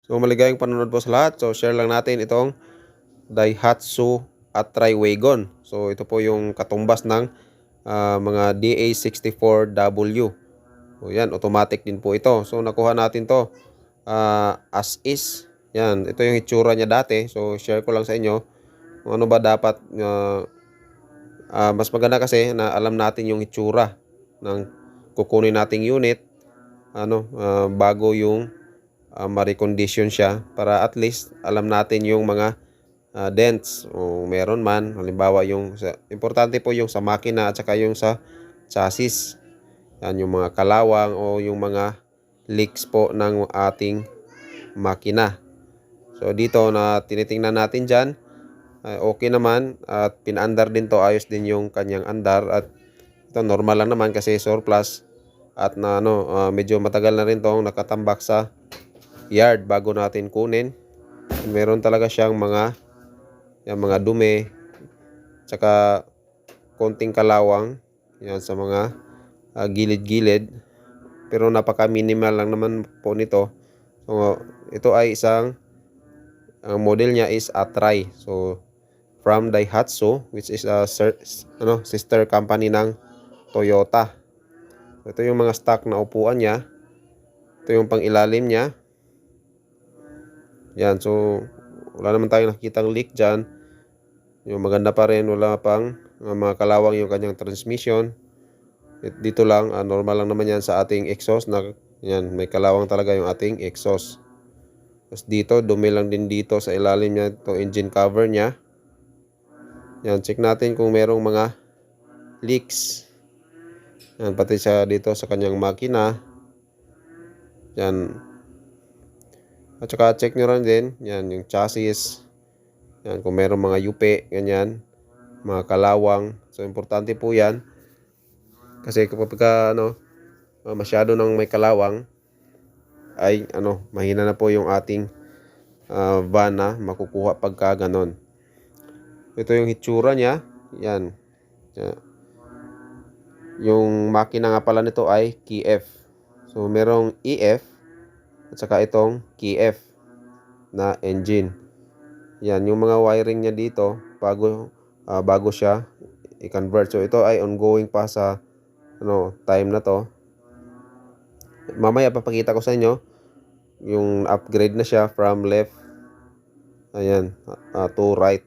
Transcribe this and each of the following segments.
So maligayang panonood po sa lahat. So share lang natin itong Daihatsu at Tri-Wagon. So ito po yung katumbas ng mga DA64W. So yan, automatic din po ito. So nakuha natin to as is. Yan, ito yung itsura niya dati. So share ko lang sa inyo kung ano ba dapat. Mas maganda kasi na alam natin yung itsura ng kukunin nating unit bago yung ma-recondition siya, para at least alam natin yung mga dents o meron man. Halimbawa importante po yung sa makina at saka yung sa chassis. Yan yung mga kalawang o yung mga leaks po ng ating makina. So dito na tinitingnan natin dyan, okay naman at pinaandar din to, ayos din yung kanyang andar at ito normal lang naman kasi surplus at medyo matagal na rin tong nakatambak sa yard bago natin kunin. Meron talaga siyang mga dumi tsaka konting kalawang yan sa mga gilid-gilid, pero napaka minimal lang naman po nito. So ito ay ang model niya is Atray. So from Daihatsu, which is a sister company ng Toyota. So, ito yung mga stock na upuan niya. Ito yung pang-ilalim niya. Yan, so wala naman tayong nakikitang leak dyan. Yung maganda pa rin, wala pang mga kalawang yung kanyang transmission. Dito lang, normal lang naman yan sa ating exhaust. Yan, may kalawang talaga yung ating exhaust. Tapos dito, dumi lang din dito sa ilalim niya, itong engine cover niya. Yan, check natin kung merong mga leaks. Yan, pati siya dito sa kanyang makina. Yan. At saka check nyo rin din, yan, yung chassis. Yan, kung merong mga yupe, ganyan, mga kalawang. So, importante po yan. Kasi kapag masyado nang may kalawang, ay mahina na po yung ating van na makukuha pagka ganon. Ito yung hitsura niya. Yan. Yung makina nga pala nito ay KF. So merong EF at saka itong KF na engine. Yan yung mga wiring niya dito bago siya i-convert. So ito ay ongoing pa sa time na to. Mamaya papakita ko sa inyo yung upgrade na siya from left to right.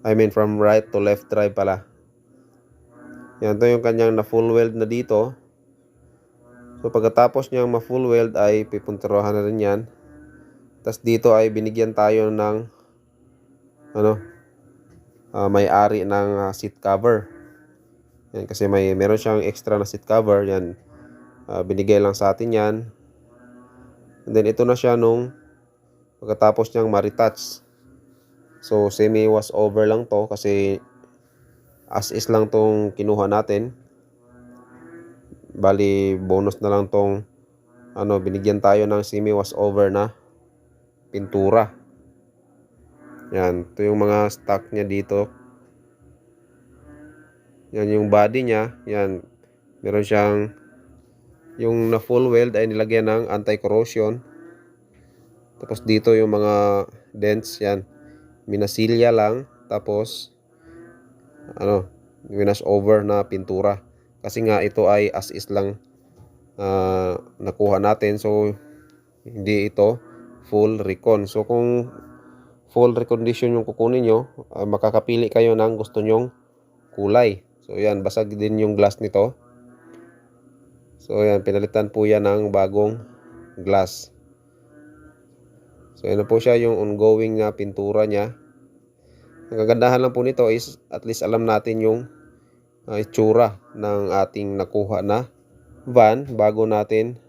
I mean from right to left drive pala. Yan, to yung kanyang na full weld na dito. So pagkatapos niyang ma full weld ay pipunturohan na rin yan. Tapos dito ay binigyan tayo ng may-ari ng seat cover. Yan, kasi meron siyang extra na seat cover. Yan, binigay lang sa atin yan. And then ito na siya nung pagkatapos niyang ma-retouch. So semi was over lang to kasi as is lang tong kinuha natin. Bali bonus na lang tong binigyan tayo ng semi was over na pintura. Yan, ito yung mga stock niya dito. Yan yung body niya. Yan, meron siyang yung na full weld ay nilagyan ng anti-corrosion. Tapos dito yung mga dents, yan, minasilya lang. Tapos winas over na pintura. Kasi nga ito ay as is lang nakuha natin. So hindi ito full recon. So kung full recondition yung kukunin nyo, makakapili kayo ng gusto nyong kulay. So yan, basag din yung glass nito. So yan, pinalitan po yan ng bagong glass. So yan na po siya yung ongoing na pintura niya. Ang kagandahan lang po nito is at least alam natin yung itsura ng ating nakuha na van bago natin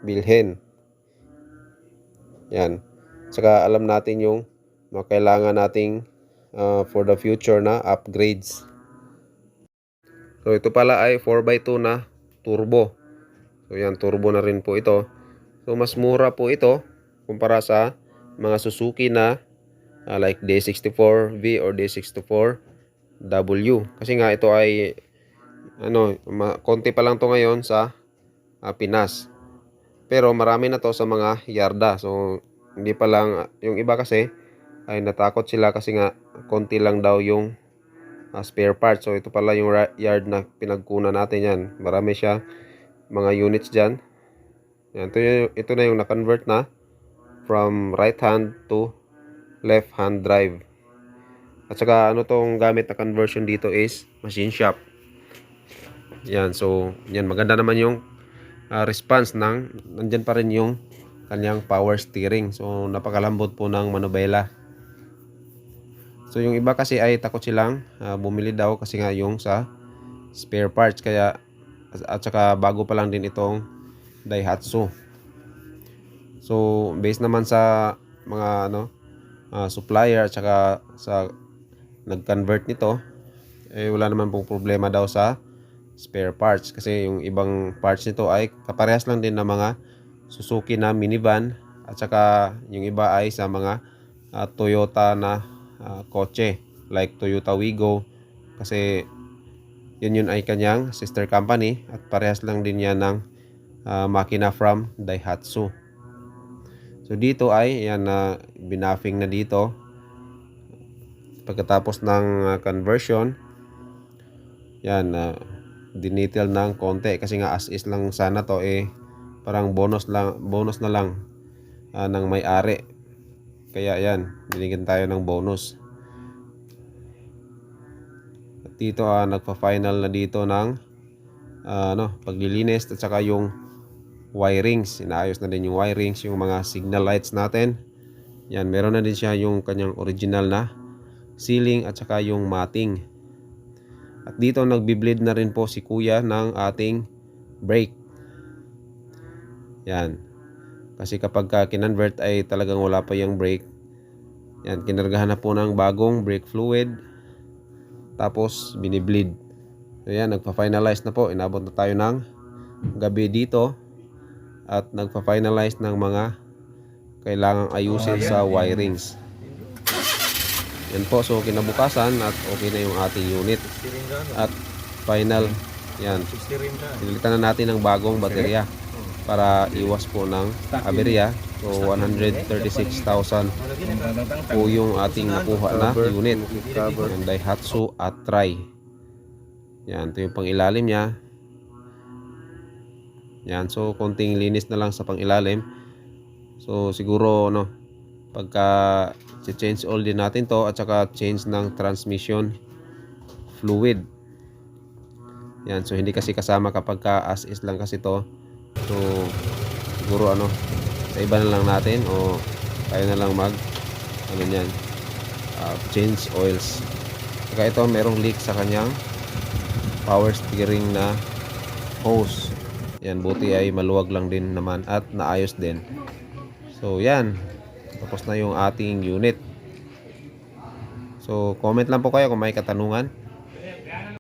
bilhin. Yan. Saka alam natin yung kailangan nating for the future na upgrades. So ito pala ay 4x2 na turbo. So yan, turbo na rin po ito. So mas mura po ito kumpara sa mga Suzuki na like D64V or D64W. Kasi nga ito ay konti pa lang to ngayon sa Pinas. Pero marami na to sa mga yarda. So hindi pa lang, yung iba kasi ay natakot sila kasi nga konti lang daw yung spare parts. So ito pala yung yard na pinagkunan natin yan. Marami siya mga units dyan. Yan, ito na yung na-convert na from right hand to left hand drive. At saka ano tong gamit na conversion dito is machine shop. Yan, so yan, maganda naman yung response ng nandyan pa rin yung kanyang power steering. So napakalambot po ng manubela. So yung iba kasi ay takot silang bumili daw kasi nga yung sa spare parts, kaya at saka bago pa lang din itong Daihatsu. So based naman sa mga supplier at saka sa nag-convert nito, wala naman pong problema daw sa spare parts kasi yung ibang parts nito ay kaparehas lang din ng mga Suzuki na minivan at saka yung iba ay sa mga Toyota na kotse like Toyota Wigo, kasi yun ay kanyang sister company at parehas lang din yan ng makina from Daihatsu. So dito ay yan na binaffing na dito pagkatapos ng conversion. Yan dinetail ng konti kasi nga as is lang sana to, parang bonus na lang ng may-ari. Kaya yan, binigyan tayo ng bonus. At dito nagpa-final na dito ng paglilinis at saka yung wirings. Inaayos na din yung wirings, yung mga signal lights natin. Yan, meron na din siya yung kanyang original na ceiling at saka yung matting. At dito nagbi-bleed na rin po si kuya ng ating brake. Yan. Kasi kapag kinonvert ay talagang wala pa yung brake. Yan, kinargahan na po ng bagong brake fluid. Tapos binibleed. So yan, nagpa-finalize na po. Inabot na tayo ng gabi dito. At nagpa-finalize ng mga kailangang ayusin sa wirings. Yan po, so kinabukasan at okay na yung ating unit. At final, yan, pinilitan na natin ng bagong baterya para iwas po ng aberya. So 136,000 po yung ating nakuha na unit, yung Daihatsu Atray. Yan, ito yung pangilalim niya. Yan, so konting linis na lang sa pangilalim. So siguro pagka change oil din natin to at saka change ng transmission fluid. Yan, so hindi kasi kasama kapag as is lang kasi to. So siguro sa iba na lang natin o tayo na lang mag change oils. Saka ito merong leak sa kanyang power steering na hose. Yan, buti ay maluwag lang din naman at naayos din. So yan, tapos na yung ating unit. So comment lang po kayo kung may katanungan.